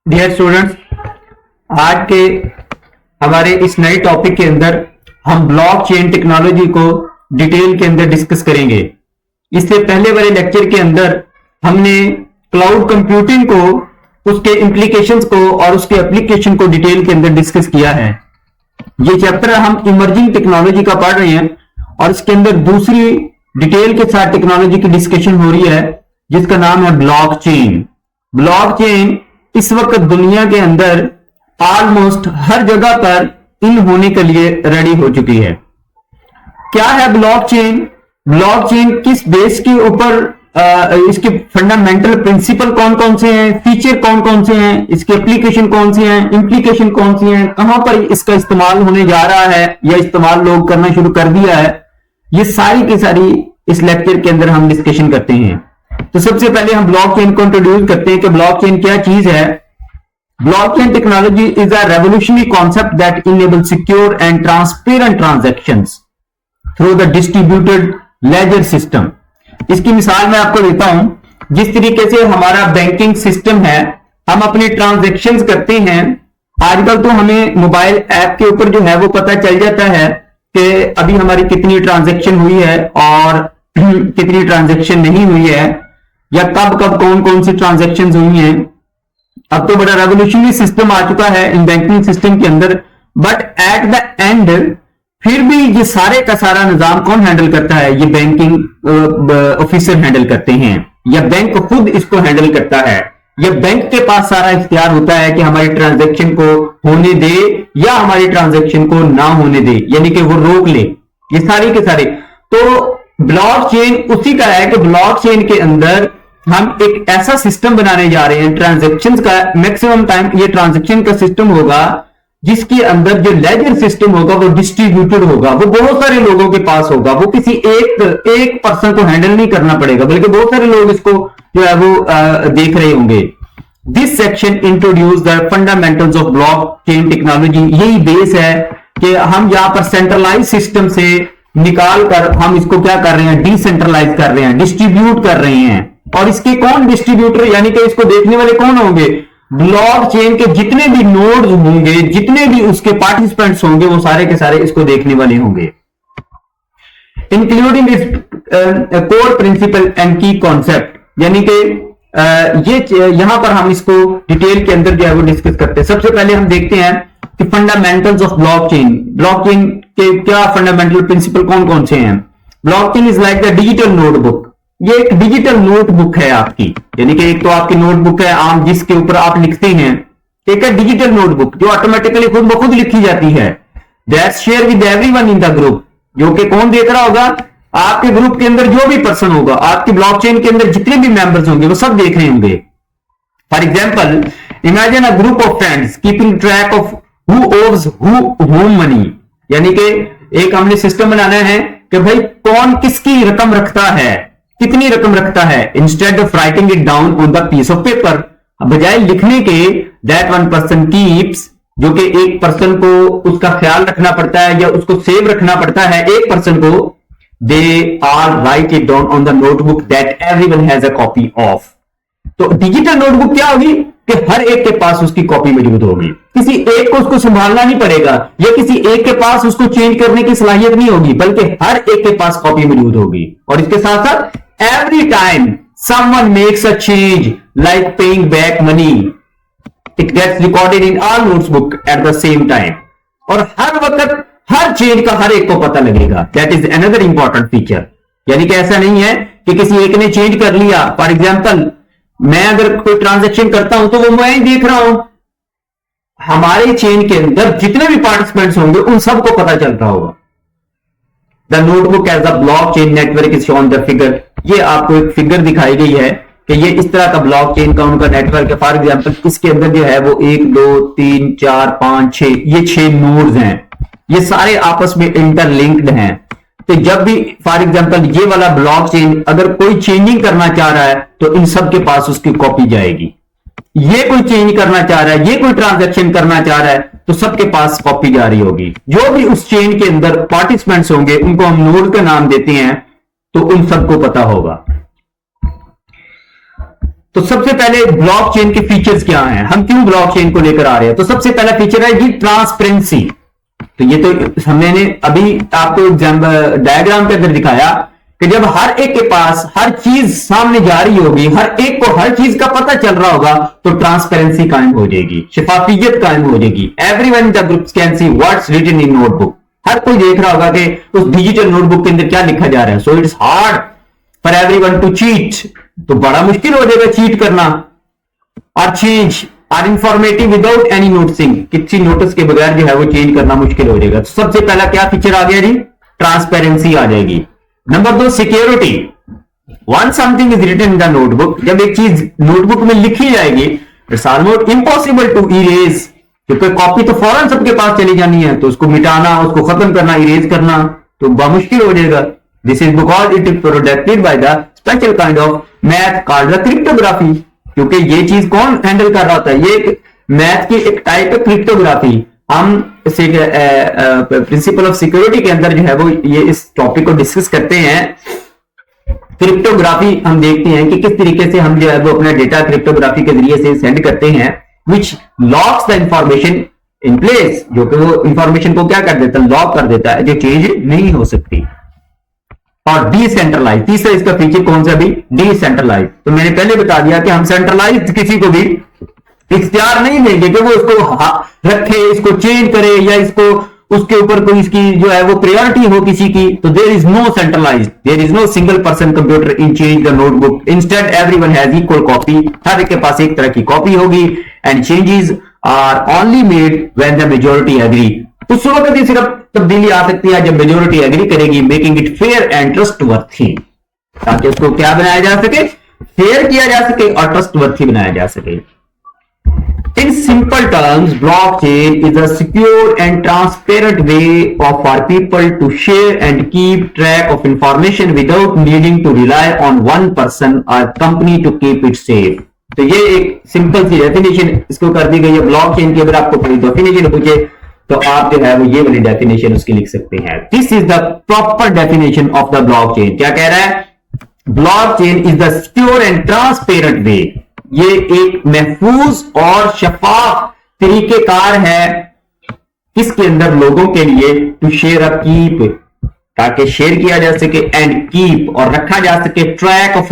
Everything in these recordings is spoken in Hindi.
डियर स्टूडेंट्स, आज के हमारे इस नए टॉपिक के अंदर हम ब्लॉकचेन टेक्नोलॉजी को डिटेल के अंदर डिस्कस करेंगे। इससे पहले वाले लेक्चर के अंदर हमने क्लाउड कंप्यूटिंग को, उसके इंप्लीकेशंस को और उसके एप्लीकेशन को डिटेल के अंदर डिस्कस किया है। ये चैप्टर हम इमर्जिंग टेक्नोलॉजी का पढ़ रहे हैं और इसके अंदर दूसरी डिटेल के साथ टेक्नोलॉजी की डिस्कशन हो रही है जिसका नाम है ब्लॉकचेन। ब्लॉकचेन इस वक्त दुनिया के अंदर ऑलमोस्ट हर जगह पर इन होने के लिए रेडी हो चुकी है। क्या है ब्लॉकचेन? ब्लॉकचेन किस बेस के ऊपर, इसके फंडामेंटल प्रिंसिपल कौन कौन से हैं, फीचर कौन कौन से हैं, इसके एप्लीकेशन कौन से हैं, इंप्लीकेशन कौन सी हैं, कहां पर इसका इस्तेमाल होने जा रहा है या इस्तेमाल लोग करना शुरू कर दिया है, ये सारी की सारी इस लेक्चर के अंदर हम डिस्कशन करते हैं। तो सबसे पहले हम ब्लॉकचेन को इंट्रोड्यूस करते हैं कि ब्लॉकचेन क्या चीज है। Blockchain technology is a revolutionary concept that enable secure and transparent transactions through the distributed laser system. इसकी मिसाल मैं आपको देता हूं। जिस तरीके से हमारा बैंकिंग सिस्टम है, हम अपनी ट्रांजैक्शंस करते हैं। आजकल तो हमें मोबाइल ऐप के ऊपर जो है वो पता चल जाता है कि अभी हमारी कितनी ट्रांजैक्शन हुई है और कितनी ट्रांजैक्शन नहीं हुई है, या कब कब कौन कौन सी ट्रांजैक्शन हुई हैं। अब तो बड़ा रेवोल्यूशनरी सिस्टम आ चुका है इन बैंकिंग सिस्टम के अंदर, बट एट द एंड फिर भी ये सारे का सारा निजाम कौन हैंडल करता है? ये बैंकिंग ऑफिसर हैंडल करते हैं, या बैंक खुद इसको हैंडल करता है, या बैंक के पास सारा इख्तियार होता है कि हमारी ट्रांजैक्शन को होने दे या हमारी ट्रांजैक्शन को ना होने दे, यानी कि वो रोक ले। ये सारी के सारे तो ब्लॉकचेन उसी का है कि ब्लॉकचेन के अंदर हम एक ऐसा सिस्टम बनाने जा रहे हैं ट्रांजैक्शंस का। मैक्सिमम टाइम ये ट्रांजैक्शन का सिस्टम होगा जिसके अंदर जो लेजर सिस्टम होगा वो डिस्ट्रीब्यूटेड होगा, वो बहुत सारे लोगों के पास होगा। वो किसी एक पर्सन को हैंडल नहीं करना पड़ेगा, बल्कि बहुत सारे लोग इसको जो है वो देख रहे होंगे। This section introduce the fundamentals of blockchain technology. यही बेस है कि हम यहां पर सेंट्रलाइज सिस्टम से निकाल कर हम इसको क्या कर रहे हैं, डिसेंट्रलाइज कर रहे हैं, डिस्ट्रीब्यूट कर रहे हैं। और इसके कौन डिस्ट्रीब्यूटर, यानी कि इसको देखने वाले कौन होंगे? ब्लॉकचेन के जितने भी नोड्स होंगे, जितने भी उसके पार्टिसिपेंट्स होंगे, वो सारे के सारे इसको देखने वाले होंगे। इंक्लूडिंग इस कोर प्रिंसिपल एंड की कॉन्सेप्ट, यानी कि ये यहां पर हम इसको डिटेल के अंदर जो है वो डिस्कस करते हैं। सबसे पहले हम देखते हैं कि फंडामेंटल्स ऑफ ब्लॉकचेन। ब्लॉकचेन के क्या फंडामेंटल प्रिंसिपल कौन कौन से हैं? Blockchain is like the digital notebook. ये एक डिजिटल नोटबुक है आपकी, यानी कि एक तो आपकी नोटबुक है आम जिसके ऊपर आप लिखते हैं, एक है डिजिटल नोटबुक जो ऑटोमेटिकली खुद ब खुद लिखी जाती है। That's share with everyone in the group, जो कि कौन देख रहा होगा? आपके ग्रुप के अंदर जो भी पर्सन होगा, आपकी ब्लॉकचेन के अंदर जितने भी मेंबर्स होंगे वो सब देख रहे होंगे। For example, imagine a group of friends keeping track of who obs whom money, यानी कि एक हमने सिस्टम बनाना है कि भाई कौन किसकी रकम रखता है, कितनी रकम रखता है। Instead of writing it down on the piece of paper, बजाय लिखने के दैट वन पर्सन कीप्स, जो कि एक पर्सन को उसका ख्याल रखना पड़ता है या उसको सेव रखना पड़ता है एक पर्सन को, they are write it down on the notebook that everyone has a copy of. तो डिजिटल नोटबुक क्या होगी कि हर एक के पास उसकी कॉपी मौजूद होगी। किसी एक को उसको संभालना नहीं पड़ेगा, या किसी एक के पास उसको चेंज करने की सलाहियत नहीं होगी, बल्कि हर एक के पास कॉपी मौजूद होगी। और इसके साथ साथ every time someone makes a change like paying back money, it gets recorded in our notebook at the same time, और हर वक्त हर चेंज का हर एक को पता लगेगा। That is another important feature। यानी कि ऐसा नहीं है कि किसी एक ने चेंज कर लिया। फॉर एग्जाम्पल, मैं अगर कोई ट्रांजैक्शन करता हूं तो वो मैं ही देख रहा हूं, हमारे चेन के अंदर जितने भी पार्टिसिपेंट्स होंगे उन सबको पता चल रहा होगा। The notebook as a blockchain network is shown the figure. ये आपको एक फिगर दिखाई गई है कि ये इस तरह का ब्लॉकचेन का उनका नेटवर्क है। फॉर एग्जांपल, इसके अंदर जो है वो 1 2 3 4 5 6, ये 6 नोड्स हैं, ये सारे आपस में इंटरलिंक्ड हैं। तो जब भी फॉर एग्जांपल ये वाला ब्लॉकचेन अगर कोई चेंजिंग करना चाह रहा है तो इन सब के पास उसकी कॉपी जाएगी। ये कोई चेंज करना चाह रहा है, ये कोई ट्रांजैक्शन करना चाह रहा है, तो सबके पास कॉपी जारी होगी। जो भी उस चेन के अंदर पार्टिसिपेंट्स होंगे उनको हम नोड का नाम देते हैं, तो उन सबको पता होगा। तो सबसे पहले ब्लॉकचेन के फीचर्स क्या हैं, हम क्यों ब्लॉकचेन को लेकर आ रहे हैं। तो सबसे पहला फीचर है ये ट्रांसपेरेंसी। तो ये तो हमने अभी आपको डायग्राम के अंदर दिखाया कि जब हर एक के पास हर चीज सामने जा रही होगी, हर एक को हर चीज का पता चल रहा होगा, तो ट्रांसपेरेंसी कायम हो जाएगी, शफाफियत कायम हो जाएगी। Everyone in the group can see what's written in notebook. हर कोई देख रहा होगा कि उस डिजिटल नोटबुक के अंदर क्या लिखा जा रहा है। So it's hard for everyone to cheat. तो बड़ा मुश्किल हो जाएगा चीट करना। और change are informative without any noticing, किसी नोटिस के बगैर जो है वो चेंज करना मुश्किल हो जाएगा। तो सबसे पहला क्या फीचर आ गया जी, ट्रांसपेरेंसी आ जाएगी। Number 2 security. Once something is written in the notebook, जब एक चीज नोटबुक में लिखी जाएगी, it's almost impossible to erase, क्योंकि कॉपी तो फौरन सबके पास चली जानी है, तो उसको मिटाना, उसको खत्म करना, इरेज करना तो बड़ा मुश्किल हो जाएगा। This is because it is protected by the special kind of math called the cryptography. क्योंकि ये चीज कौन हैंडल कर रहा होता है, ये मैथ की एक टाइप है क्रिप्टोग्राफी। हम प्रिंसिपल ऑफ सिक्योरिटी के अंदर जो है वो ये इस टॉपिक को डिस्कस करते हैं। क्रिप्टोग्राफी हम देखते हैं कि किस तरीके से हम जो है वो अपना डेटा क्रिप्टोग्राफी के जरिए से सेंड करते हैं, which locks the information in place, जो कि वो इंफॉर्मेशन को क्या कर देता है, लॉक कर देता है, जो चेंज नहीं हो सकती। और डिसेंट्रलाइज, तीसरा इसका फीचर कौन सा भी, डिसेंट्रलाइज। तो मैंने पहले बता दिया कि हम सेंट्रलाइज किसी को भी इख्तियार नहीं देंगे कि वो उसको रखे, इसको चेंज करे, या इसको उसके ऊपर कोई इसकी जो है वो प्रायोरिटी हो किसी की। तो there is no centralise, there is no single person computer in change the notebook. Instead everyone has equal copy, हर एक के पास एक तरह की कॉपी होगी। And changes are only made when the majority agree. उस वक्त ही सिर्फ तब्दीली आ सकती है जब मेजॉरिटी एग्री करेगी, making it fair and trustworthy, ताकि उसको क्या बनाया जा सके, फेयर किया जा सके और ट्रस्टवर्थी बनाया जा सके। In simple terms, blockchain is a secure and transparent way for people to share and keep track of information without needing to rely on one person or company to keep it safe. तो ये एक सिंपल सी डेफिनेशन इसको कर दी गई है ब्लॉकचेन की। अगर आपको कोई डेफिनेशन पूछे तो आप जो है वो ये वाली डेफिनेशन उसकी लिख सकते हैं। This is the proper definition of the blockchain. क्या कह रहा है, blockchain is the secure and transparent way, ये एक महफूज और शफाफ तरीकेकार है इसके अंदर लोगों के लिए टू शेयर अ कीप, ताकि शेयर किया जा सके, एंड कीप और रखा जा सके, ट्रैक ऑफ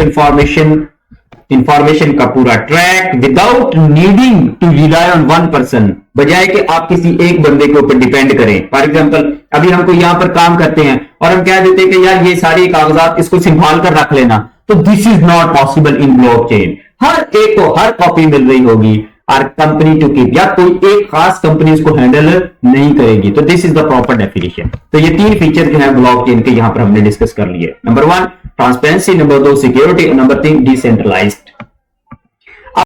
इंफॉर्मेशन का पूरा track, without needing to rely on one person, बजाय कि आप किसी एक बंदे के ऊपर डिपेंड करें। फॉर एग्जांपल अभी हमको यहां पर काम करते हैं और हम कह देते हैं कि यार ये सारे कागजात इसको संभाल कर रख लेना, तो this is not possible in blockchain. हर एक को हर कॉपी मिल रही होगी, और कंपनी टू कीप, या कोई एक खास कंपनी इसको हैंडल नहीं करेगी। तो this is the proper definition. तो ये तीन फीचर जो है ब्लॉकचेन के यहां पर हमने डिस्कस कर लिए। Number 1 transparency, number 2 security, number 3 decentralised.